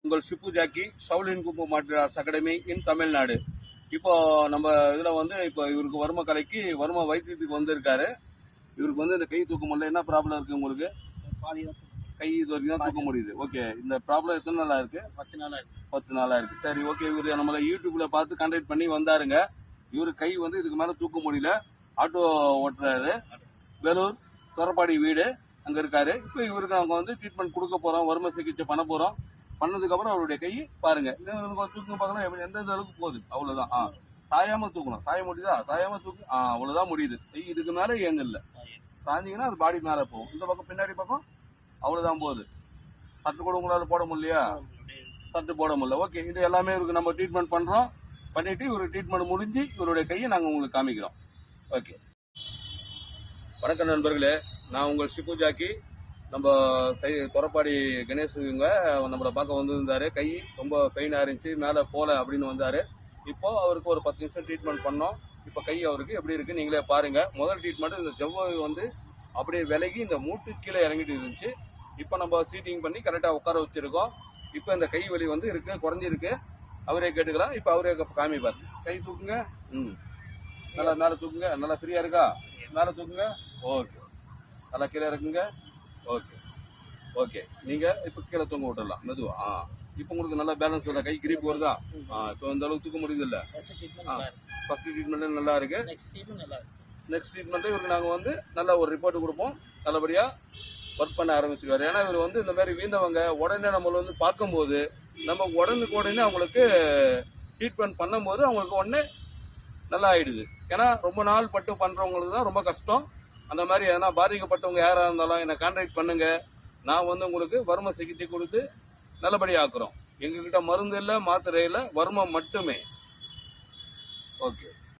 உங்கள் sifu Jackie Shaolin kung fu martial arts academy in Tamil Nadu. இப்போ நம்ம இதில் வந்து இப்போ இவருக்கு வர்ம கலைக்கு வர்ம வைத்தியத்துக்கு வந்திருக்காரு. இவருக்கு வந்து இந்த கை தூக்க முடியல. என்ன ப்ராப்ளம் இருக்குது உங்களுக்கு? கை இது வரைக்கும் தான் தூக்க முடியுது. ஓகே, இந்த ப்ராப்ளம் எத்தனை நாளாக இருக்குது? 10 நாளாக இருக்குது. 10 நாளாக இருக்குது. சரி, ஓகே. இவர் நம்மளை யூடியூப்பில் பார்த்து கான்டாக்ட் பண்ணி வந்தாருங்க. இவர் கை வந்து இதுக்கு மேலே தூக்க முடியல. ஆட்டோ ஓட்டுறாரு. வேலூர் தொரப்பாடி வீடு அங்கே இருக்காரு. இப்போ இவருக்கு நாங்கள் வந்து ட்ரீட்மெண்ட் கொடுக்க போகிறோம், வறுமை சிகிச்சை பண்ண போகிறோம். பண்ணதுக்கப்புறம் அவருடைய கை பாருங்க, தூக்கணும் பார்க்கலாம் எப்படி எந்த அளவுக்கு போகுது. அவ்வளோதான். சாயாமல் தூக்கணும். சாய முடியுதா? சாயாமல் தூக்கு. அவ்வளோதான் முடியுது. கை இதுக்கு மேலே ஏங்க இல்லை. சாஞ்சிங்கன்னா அது பாடி மேலே போகும். இந்த பக்கம் பின்னாடி பக்கம் அவ்வளோதான் போகுது. சட்டு கூட உங்களால் போட முடியலையா? சட்டு போட முடியல. ஓகே, இது எல்லாமே இவருக்கு நம்ம ட்ரீட்மெண்ட் பண்ணுறோம். பண்ணிவிட்டு இவருக்கு ட்ரீட்மெண்ட் முடிஞ்சு இவருடைய கையை நாங்கள் உங்களுக்கு காமிக்கிறோம். ஓகே, வணக்கம் நண்பர்களே. நான் உங்கள் ஷிப்பு ஜாக்கி. நம்ம தொரப்பாடி கணேஷ் இவங்க நம்மளை பார்க்க வந்திருந்தாரு. கை ரொம்ப பெயினாக இருந்துச்சு, மேலே போகல அப்படின்னு வந்தார். இப்போது அவருக்கு ஒரு 10 நிமிஷம் ட்ரீட்மெண்ட் பண்ணோம். இப்போ கை அவருக்கு எப்படி இருக்குது நீங்களே பாருங்கள். முதல் ட்ரீட்மெண்ட் இந்த ஜவ்வு வந்து அப்படியே விலகி இந்த மூட்டு கீழே இறங்கிட்டு இருந்துச்சு. இப்போ நம்ம சீட்டிங் பண்ணி கரெக்டாக உட்கார வச்சுருக்கோம். இப்போ இந்த கை வலி வந்து இருக்குது, குறைஞ்சிருக்கு. அவரே கேட்டுக்கலாம். இப்போ அவரே காமிப்பார். கை தூக்குங்க. நல்லா மேலே தூக்குங்க. நல்லா ஃப்ரீயாக இருக்கா? மேலே தூக்குங்க. ஓகே, நல்லா கீழே இருக்குங்க. ஓகே ஓகே, நீங்கள் இப்போ கீழே தூங்க விட்டுடலாம் மெதுவா. இப்போ உங்களுக்கு நல்லா பேலன்ஸ் வருதா? கை கிரிப் வருதா? இப்போ இந்த அளவுக்கு தூக்க முடியுது இல்லை? ஃபர்ஸ்ட் ட்ரீட்மெண்ட்டு நல்லா இருக்கு. நெக்ஸ்ட் ட்ரீட்மெண்ட்டு இவருக்கு நாங்கள் வந்து நல்ல ஒரு ரிப்போர்ட் கொடுப்போம். நல்லபடியாக ஒர்க் பண்ண ஆரம்பிச்சிருக்காரு. ஏன்னா இவர் வந்து இந்த மாதிரி வீழ்ந்தவங்க உடனே நம்மளை வந்து பார்க்கும்போது நம்ம உடனே அவங்களுக்கு ட்ரீட்மெண்ட் பண்ணும்போது அவங்களுக்கு உடனே நல்லா ஆயிடுது. ஏன்னா ரொம்ப நாள் பட்டு பண்ணுறவங்களுக்கு தான் ரொம்ப கஷ்டம். அந்த மாதிரி எதனா பாதிக்கப்பட்டவங்க யாராக இருந்தாலும் என்னை கான்டாக்ட் பண்ணுங்கள். நான் வந்து உங்களுக்கு வர்ம சிகிச்சை கொடுத்து நல்லபடியாக ஆக்குறோம். எங்ககிட்ட மருந்து இல்லை, மாத்திரை இல்லை, வர்மம் மட்டுமே. ஓகே.